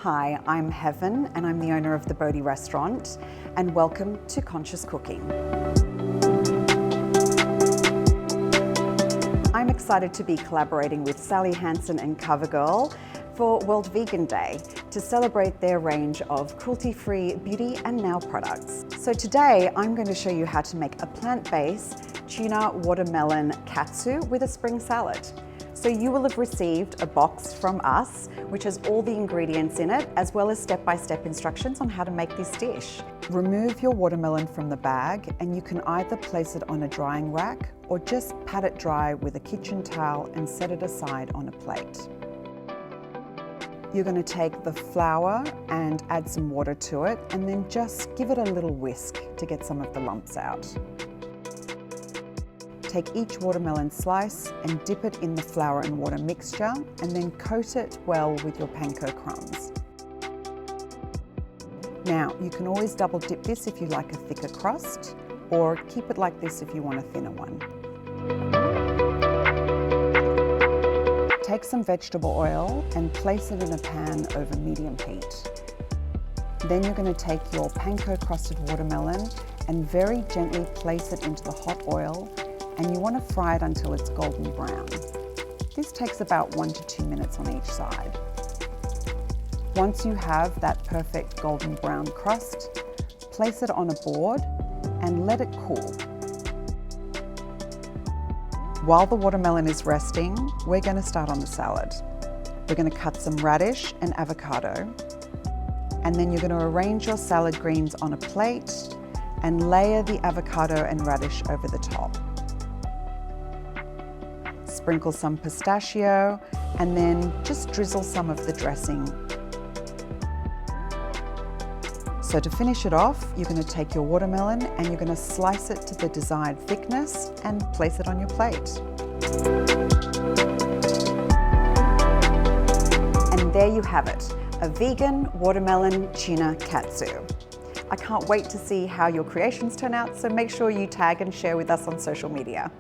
Hi, I'm Heaven and I'm the owner of the Bodhi Restaurant, and welcome to Conscious Cooking. I'm excited to be collaborating with Sally Hansen and Covergirl for World Vegan Day to celebrate their range of cruelty-free beauty and nail products. So today I'm going to show you how to make a plant-based tuna watermelon katsu with a spring salad. So you will have received a box from us which has all the ingredients in it, as well as step-by-step instructions on how to make this dish. Remove your watermelon from the bag and you can either place it on a drying rack or just pat it dry with a kitchen towel and set it aside on a plate. You're going to take the flour and add some water to it and then just give it a little whisk to get some of the lumps out. Take each watermelon slice and dip it in the flour and water mixture and then coat it well with your panko crumbs. Now, you can always double dip this if you like a thicker crust, or keep it like this if you want a thinner one. Take some vegetable oil and place it in a pan over medium heat. Then you're going to take your panko crusted watermelon and very gently place it into the hot oil, and you want to fry it until it's golden brown. This takes about 1 to 2 minutes on each side. Once you have that perfect golden brown crust, place it on a board and let it cool. While the watermelon is resting, we're going to start on the salad. We're going to cut some radish and avocado, and then you're going to arrange your salad greens on a plate and layer the avocado and radish over the top. Sprinkle some pistachio and then just drizzle some of the dressing. So to finish it off, you're going to take your watermelon and you're going to slice it to the desired thickness and place it on your plate. And there you have it, a vegan watermelon tuna katsu. I can't wait to see how your creations turn out, so make sure you tag and share with us on social media.